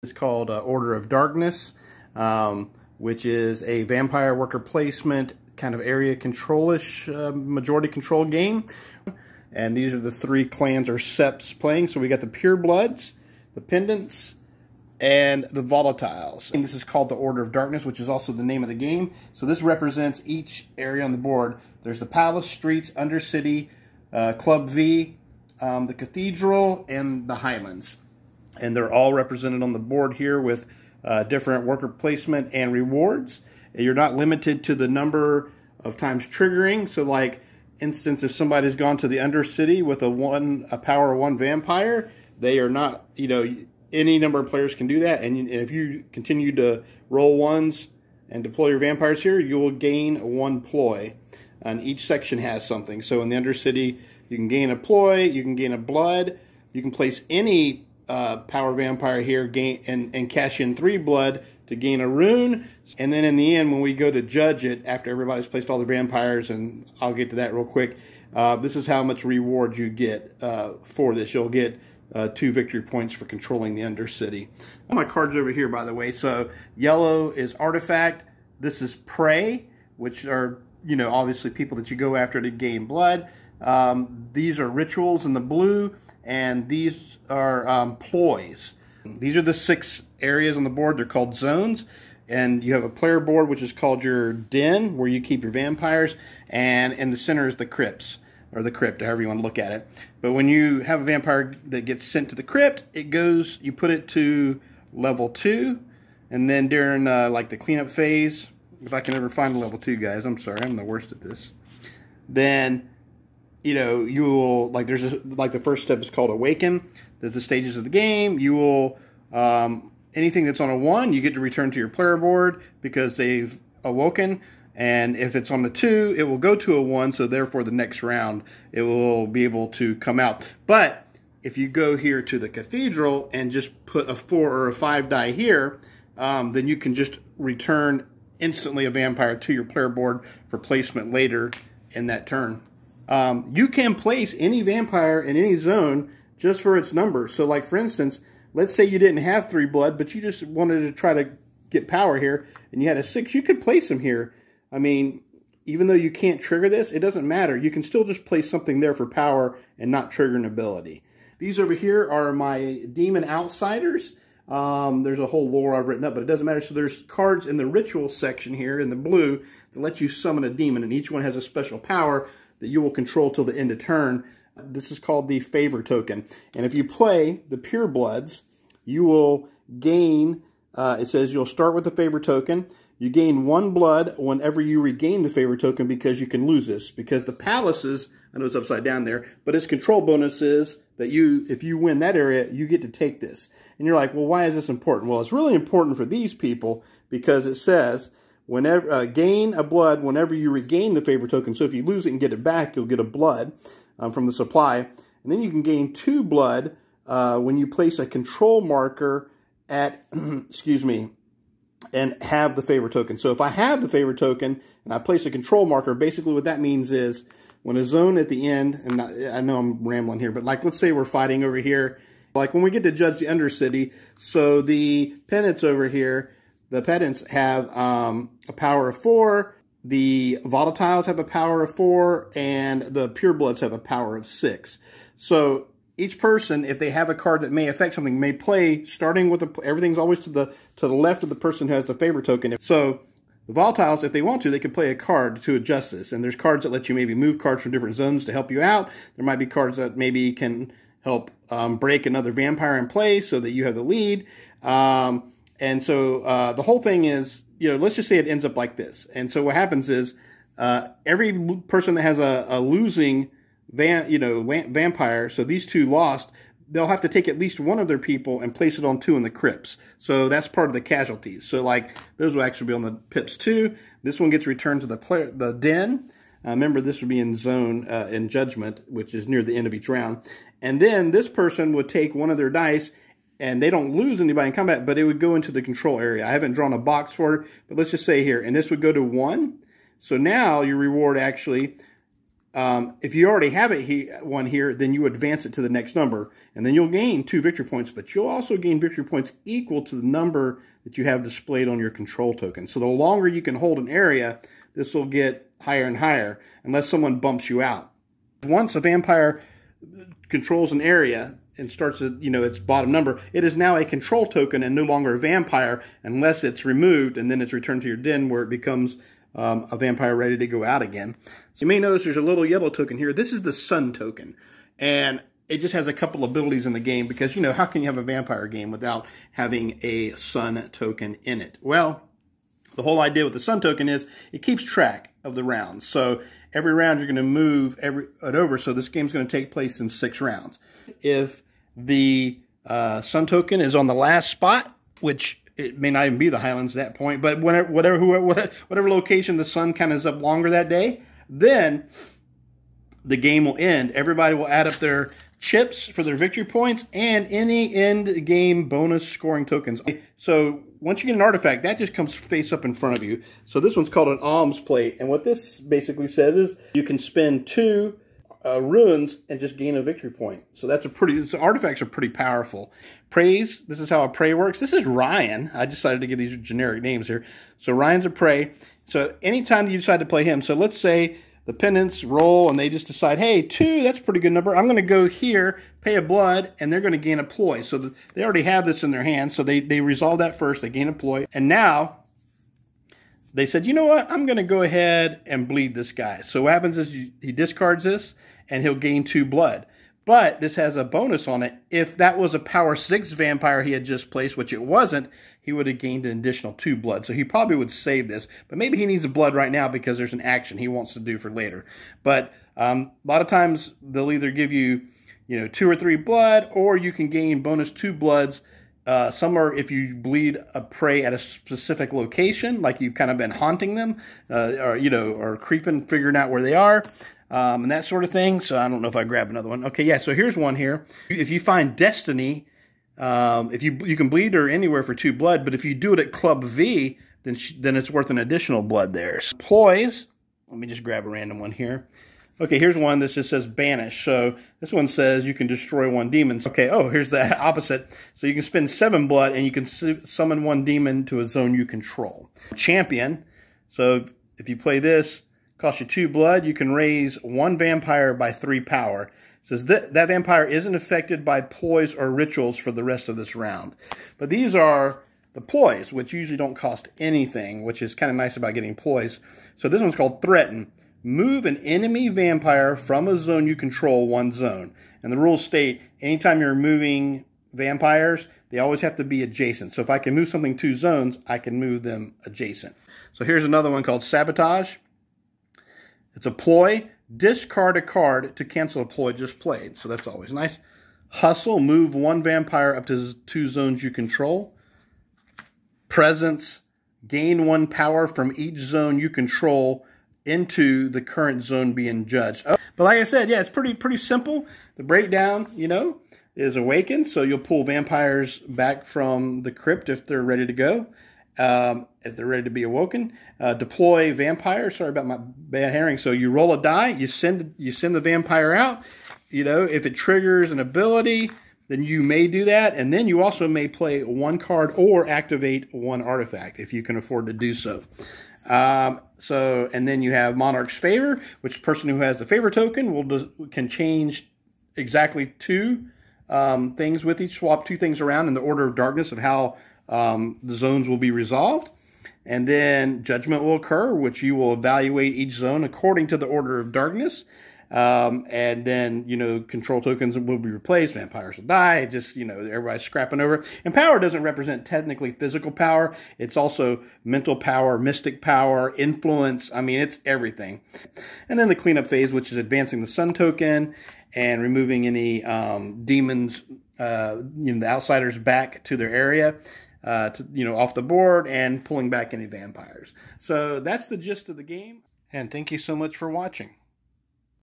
It's called Order of Darkness, which is a vampire worker placement kind of area control-ish majority control game. And these are the three clans or septs playing. So we got the Purebloods, the Pendants, and the Volatiles. And this is called the Order of Darkness, which is also the name of the game. So this represents each area on the board. There's the Palace, Streets, Undercity, Club V, the Cathedral, and the Highlands. And they're all represented on the board here with different worker placement and rewards. And you're not limited to the number of times triggering. So like, instance, if somebody's gone to the Undercity with a power of 1 vampire, they are not, you know, any number of players can do that. And if you continue to roll ones and deploy your vampires here, you will gain 1 ploy. And each section has something. So in the Undercity, you can gain a ploy, you can gain a blood, you can place any power vampire here, and cash in 3 blood to gain a rune. And then in the end, when we go to judge it, after everybody's placed all their vampires, and I'll get to that real quick, this is how much reward you get for this. You'll get 2 victory points for controlling the Undercity. My cards over here, by the way. So yellow is Artifact. This is Prey, which are, you know, obviously people that you go after to gain blood. These are Rituals in the blue, and these are Ploys. These are the 6 areas on the board. They're called zones. And you have a player board, which is called your den, where you keep your vampires. And in the center is the crypts, or the crypt, however you want to look at it. But when you have a vampire that gets sent to the crypt, it goes, you put it to level 2. And then during like the cleanup phase, if I can ever find a level 2, guys, I'm sorry, I'm the worst at this. Then, you know, you will, like, like the first step is called Awaken. The stages of the game, you will, anything that's on a 1, you get to return to your player board because they've awoken. And if it's on the 2, it will go to a 1, so therefore the next round it will be able to come out. But if you go here to the Cathedral and just put a 4 or a 5 die here, then you can just return instantly a vampire to your player board for placement later in that turn. You can place any vampire in any zone just for its number. So like, for instance, let's say you didn't have 3 blood, but you just wanted to try to get power here, and you had a 6, you could place them here. I mean, even though you can't trigger this, it doesn't matter. You can still just place something there for power and not trigger an ability. These over here are my Demon Outsiders. There's a whole lore I've written up, but it doesn't matter. So there's cards in the Ritual section here in the blue that lets you summon a demon, and each one has a special power that you will control till the end of turn. This is called the Favor Token. And if you play the Purebloods, you will gain, it says you'll start with the Favor Token. You gain 1 blood whenever you regain the Favor Token, because you can lose this. Because the Palaces, I know it's upside down there, but its control bonus is that if you win that area, you get to take this. And you're like, well, why is this important? Well, it's really important for these people because it says, whenever gain a blood whenever you regain the Favor Token. So if you lose it and get it back, you'll get a blood from the supply. And then you can gain 2 blood when you place a control marker at, excuse me, and have the Favor Token. So if I have the Favor Token and I place a control marker, basically what that means is when a zone at the end, and I know I'm rambling here, but like, let's say we're fighting over here, like when we get to judge the Undercity, so the Pendants over here, the Pendants have a power of 4, the Volatiles have a power of 4, and the Purebloods have a power of 6. So each person, if they have a card that may affect something, may play starting with everything's always to the left of the person who has the Favor Token. So the Volatiles, if they want to, they can play a card to adjust this. And there's cards that let you maybe move cards from different zones to help you out. There might be cards that maybe can help break another vampire in play so that you have the lead. And so the whole thing is, you know, let's just say it ends up like this. And so what happens is every person that has a losing vampire, so these 2 lost, they'll have to take at least 1 of their people and place it on 2 in the crypts. So that's part of the casualties. So like those will actually be on the pips too. This one gets returned to the den. Remember, this would be in zone in judgment, which is near the end of each round. And then this person would take 1 of their dice, and they don't lose anybody in combat, but it would go into the control area. I haven't drawn a box for it, but let's just say here, and this would go to 1. So now your reward actually if you already have one here, then you advance it to the next number, and then you'll gain 2 victory points, but you'll also gain victory points equal to the number that you have displayed on your control token. So the longer you can hold an area, this will get higher and higher, unless someone bumps you out. Once a vampire controls an area and starts at, its bottom number, it is now a control token and no longer a vampire unless it's removed, and then it's returned to your den where it becomes a vampire ready to go out again. So you may notice there's a little yellow token here. This is the sun token, and it just has a couple abilities in the game because, how can you have a vampire game without having a sun token in it? Well, the whole idea with the sun token is it keeps track of the rounds. So every round you're going to move it over, so this game's going to take place in 6 rounds. If the sun token is on the last spot, which it may not even be the Highlands at that point, but whatever location the sun kind of is up longer that day, then the game will end. Everybody will add up their chips for their victory points and any end game bonus scoring tokens. So once you get an artifact, that just comes face up in front of you. So this one's called an alms plate, and what this basically says is you can spend 2 ruins and just gain a victory point. So that's artifacts are pretty powerful. Praise, this is how a prey works. This is Ryan. I decided to give these generic names here. So Ryan's a prey. So anytime that you decide to play him, so let's say the pendants roll and they just decide, hey, 2, that's a pretty good number. I'm going to go here, pay a blood, and they're going to gain a ploy. So they already have this in their hands, so they resolve that first, they gain a ploy. And now they said, you know what, I'm going to go ahead and bleed this guy. So what happens is he discards this, and he'll gain 2 blood. But this has a bonus on it. If that was a power 6 vampire he had just placed, which it wasn't, he would have gained an additional 2 blood. So he probably would save this. But maybe he needs a blood right now because there's an action he wants to do for later. But a lot of times they'll either give you, 2 or 3 blood, or you can gain bonus 2 bloods. Some are if you bleed a prey at a specific location, like you've kind of been haunting them, or creeping, figuring out where they are. And that sort of thing. So I don't know if I grab another one. Okay, yeah, so here's one here. If you find Destiny, if you can bleed her anywhere for 2 blood, but if you do it at Club V, then it's worth an additional blood there. So, ploys, let me just grab a random one here. Okay, here's one that just says Banish. So this one says you can destroy 1 demon. Okay, here's the opposite. So you can spend 7 blood and you can summon 1 demon to a zone you control. Champion, so if you play this, costs you 2 blood, you can raise 1 vampire by 3 power. It says that vampire isn't affected by ploys or rituals for the rest of this round. But these are the ploys, which usually don't cost anything, which is kind of nice about getting ploys. So this one's called Threaten. Move an enemy vampire from a zone you control 1 zone. And the rules state, anytime you're moving vampires, they always have to be adjacent. So if I can move something 2 zones, I can move them adjacent. So here's another one called Sabotage. It's a ploy. Discard a card to cancel a ploy just played. So that's always nice. Hustle. Move 1 vampire up to 2 zones you control. Presence. Gain 1 power from each zone you control into the current zone being judged. But like I said, yeah, it's pretty simple. The breakdown, is Awaken. So you'll pull vampires back from the crypt if they're ready to go. If they're ready to be awoken. Deploy vampire. Sorry about my bad hearing. So you roll a die, you send the vampire out. If it triggers an ability, then you may do that, and then you also may play 1 card or activate 1 artifact if you can afford to do so. And then you have Monarch's Favor, which the person who has the favor token can change exactly 2 things with each, swap 2 things around in the order of darkness of how the zones will be resolved. And then Judgment will occur, which you will evaluate each zone according to the order of darkness. And then, control tokens will be replaced, vampires will die, just, everybody's scrapping over. And power doesn't represent technically physical power. It's also mental power, mystic power, influence. I mean, it's everything. And then the cleanup phase, which is advancing the sun token and removing any demons, the outsiders back to their area. Off the board and pulling back any vampires. So that's the gist of the game. And thank you so much for watching.